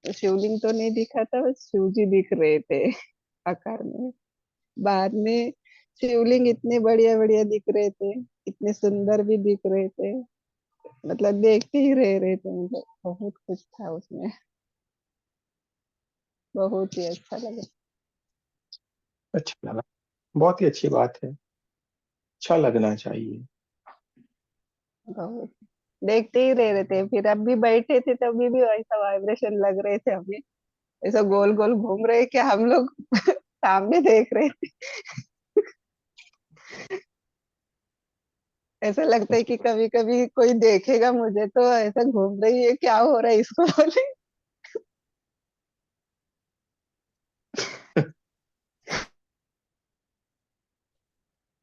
शिवलिंग तो नहीं दिखा था, बस शिव जी दिख रहे थे आकार में। बाद में शिवलिंग इतने बढ़िया बढ़िया दिख रहे थे, इतने सुंदर भी दिख रहे थे। मतलब देखते ही रह रहे थे, मतलब बहुत कुछ था उसमें। बहुत ही अच्छा लगा। अच्छा लगा, बहुत ही अच्छी बात है, अच्छा लगना चाहिए। बहुत देखते ही रह रहे थे। फिर अब भी बैठे थे तभी भी वैसा वाइब्रेशन लग रहे थे हमें। ऐसा गोल गोल घूम रहे कि हम लोग सामने देख रहे थे। ऐसा लगता है कि कभी कभी कोई देखेगा मुझे तो ऐसा घूम रही है, क्या हो रहा है इसको बोले।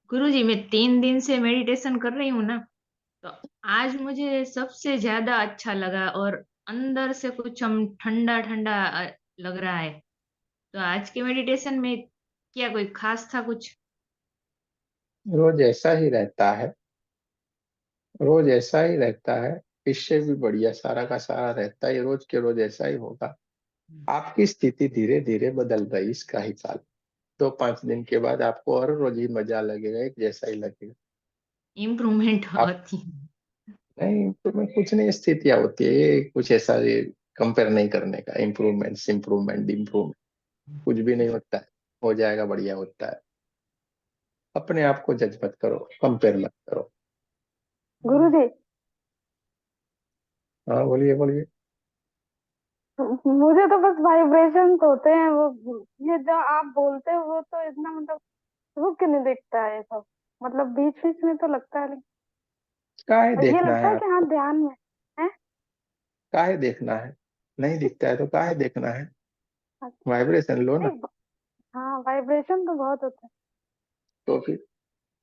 गुरुजी मैं 3 दिन से मेडिटेशन कर रही हूँ ना, तो आज मुझे सबसे ज्यादा अच्छा लगा और अंदर से कुछ हम ठंडा ठंडा लग रहा है। तो आज के मेडिटेशन में क्या कोई खास था कुछ? रोज ऐसा ही रहता है, रोज ऐसा ही रहता है, इससे भी बढ़िया सारा का सारा रहता है, रोज के रोज ऐसा ही होगा। आपकी स्थिति धीरे धीरे बदल रही, इसका ही चाल 2-5 दिन के बाद आपको और रोज ही मजा लगेगा, एक जैसा ही लगेगा। इम्प्रूवमेंट आप होती है। नहीं तो में कुछ नहीं, स्थितियां होती है, ये कुछ ऐसा ये कंपेयर नहीं करने का। इम्प्रूवमेंट इम्प्रूवमेंट इम्प्रूवमेंट कुछ भी नहीं होता है, हो जाएगा, बढ़िया होता है। अपने आप को जज मत करो, कंपेयर मत करो। गुरुजी, हाँ बोलिए बोलिए। मुझे तो बस वाइब्रेशंस होते हैं वो, ये जो आप बोलते हो वो तो इतना मतलब रुक के नहीं दिखता है ये सब, मतलब बीच बीच में तो लगता है, काहे और ये देखना लगता है है कि हाँ आपको? ध्यान में है। काहे देखना है? नहीं दिखता है तो काहे देखना है? अच्छा, वाइब्रेशन लो ना। नहीं, हाँ वाइब्रेशन तो बहुत होता है। तो फिर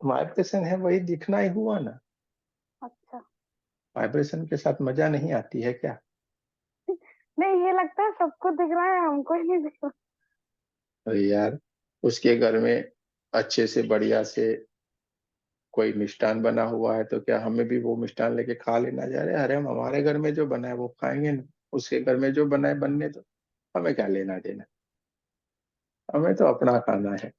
वाइब्रेशन है, वही दिखना ही हुआ ना। अच्छा, वाइब्रेशन के साथ मजा नहीं आती है क्या? नहीं ये लगता है सबको दिख रहा है, हमको ही नहीं दिख रहा। अरे यार, उसके घर में अच्छे से बढ़िया से कोई मिष्ठान बना हुआ है तो क्या हमें भी वो मिष्ठान लेके खा लेना जा रहे हैं? अरे हम हमारे घर में जो बना है वो खाएंगे ना, उसके घर में जो बना है बनने दो, हमें क्या लेना देना। हमें तो अपना खाना है,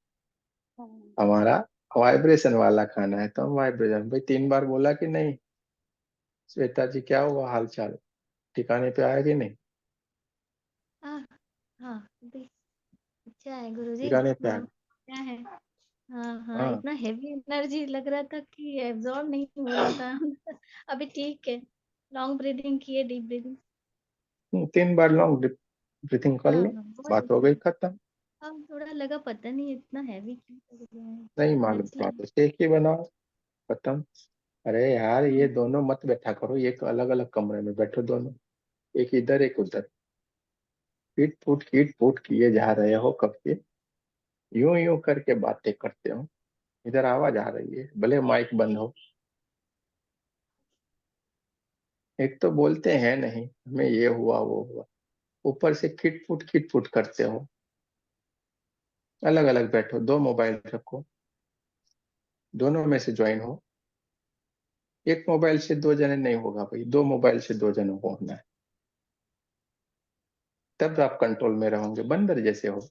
हम्म, हमारा वाइब्रेशन वाला खाना है, तो हम वाइब्रेशन। भाई 3 बार बोला कि नहीं, श्वेता जी क्या हुआ, हाल चाल ठिकाने पे आया कि नहीं? हाँ हाँ अभी अच्छा है गुरुजी। ठिकाने पे आ हाँ क्या है। हाँ हाँ हाँ। इतना हेवी एनर्जी लग रहा था कि एब्जॉर्ब नहीं हो रहा था। अभी ठीक है। लॉन्ग ब्रीदिंग किए, डीप ब्रीदिंग। 3 बार लॉन्ग ब्रीथिंग कर हाँ लो, हाँ बहुत बात हो अच्छा गई है। खत्म। अब थोड़ा लगा पता नहीं इतना हैवी क्यों लग रहा है। नहीं मालूम एनर्जी। पड़ा तो शेक ही बनाओ, खत्म। अरे यार ये हाँ दोनों मत बैठा करो, ये अलग अलग कमरे में बैठो दोनों, एक इधर एक उधर। खीट फूट किए जा रहे हो कब के, यूं यूं करके बातें करते हो। इधर आवाज आ रही है, भले माइक बंद हो। एक तो बोलते हैं नहीं, हमें ये हुआ वो हुआ, ऊपर से खिट फुट करते हो। अलग अलग बैठो, 2 मोबाइल रखो, दोनों में से ज्वाइन हो। एक मोबाइल से 2 जने नहीं होगा भाई, 2 मोबाइल से 2 जनों को होना है, तब आप कंट्रोल में रहोगे। बंदर जैसे हो,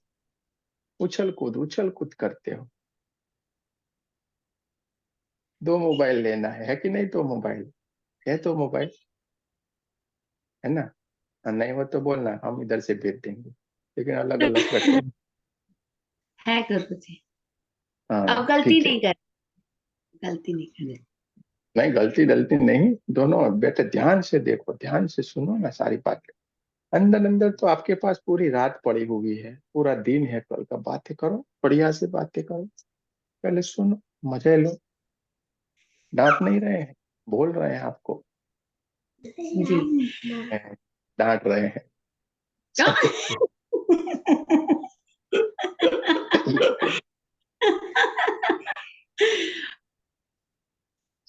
उछल कूद करते हो। 2 मोबाइल लेना है कि नहीं? 2 मोबाइल है, 2 मोबाइल है ना? नहीं हो तो बोलना, हम इधर से भेज देंगे, लेकिन अलग अलग बैठो। है गुरुजी। हाँ अब गलती ठीक है। नहीं कर, गलती नहीं करें। नहीं गलती गलती नहीं, दोनों बैठे ध्यान से देखो, ध्यान से सुनो ना सारी बातें। अंदर अंदर तो आपके पास पूरी रात पड़ी हुई है, पूरा दिन है कल का, बातें करो, बढ़िया से बातें करो। पहले सुनो, मजे लो। डांट नहीं रहे हैं, बोल रहे हैं आपको, जी। डांट रहे हैं।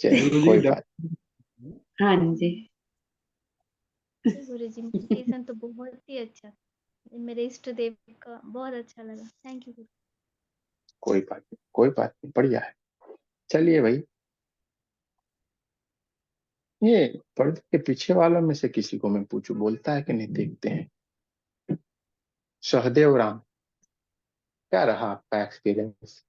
चलिए चलिए गुरु जी कोई बात। हाँ जी। गुरुजी मेडिटेशन तो बहुत ही अच्छा। मेरे इष्ट देव का बहुत अच्छा लगा। Thank you. कोई बात नहीं, कोई बात नहीं, बढ़िया है। चलिए भाई, ये पर्दे के पीछे वालों में से किसी को मैं पूछूं, बोलता है कि नहीं, देखते हैं। सहदेव राम, क्या रहा आपका एक्सपीरियंस?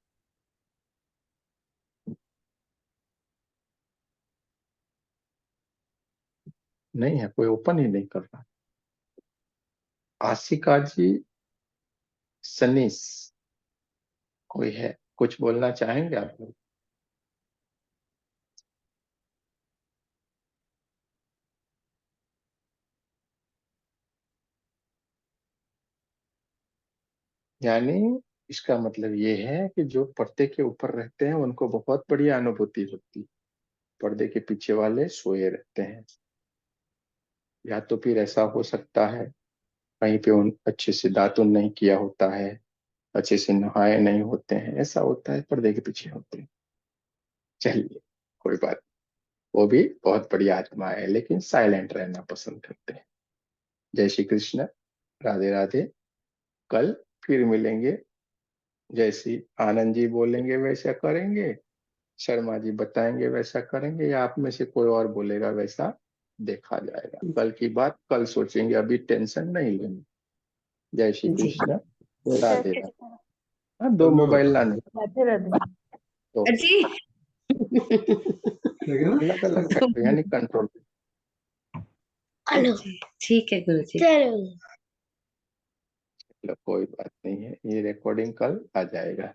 नहीं है, कोई ओपन ही नहीं कर रहा। आशिका जी, सनीस, कोई है? कुछ बोलना चाहेंगे आप लोग? यानी इसका मतलब ये है कि जो पर्दे के ऊपर रहते हैं उनको बहुत बढ़िया अनुभूति होती है, पर्दे के पीछे वाले सोए रहते हैं। या तो फिर ऐसा हो सकता है कहीं पे उन अच्छे से दातुन नहीं किया होता है, अच्छे से नहाए नहीं होते हैं, ऐसा होता है, पर्दे के पीछे होते हैं। चलिए कोई बात नहीं, वो भी बहुत बढ़िया आत्मा है, लेकिन साइलेंट रहना पसंद करते हैं। जय श्री कृष्ण, राधे राधे। कल फिर मिलेंगे, जैसी आनंद जी बोलेंगे वैसा करेंगे, शर्मा जी बताएंगे वैसा करेंगे, या आप में से कोई और बोलेगा वैसा देखा जाएगा। कल की बात कल सोचेंगे, अभी टेंशन नहीं लेंगे। जय श्री जी कृष्ण। जय राधे श्री राधे। कृष्ण। हाँ, दो मोबाइल लाने राधे राधे। तो जी अलग अलग रखो, यानी कंट्रोल। जी, ठीक है गुरु जी। कोई बात नहीं है, ये रिकॉर्डिंग कल आ जाएगा।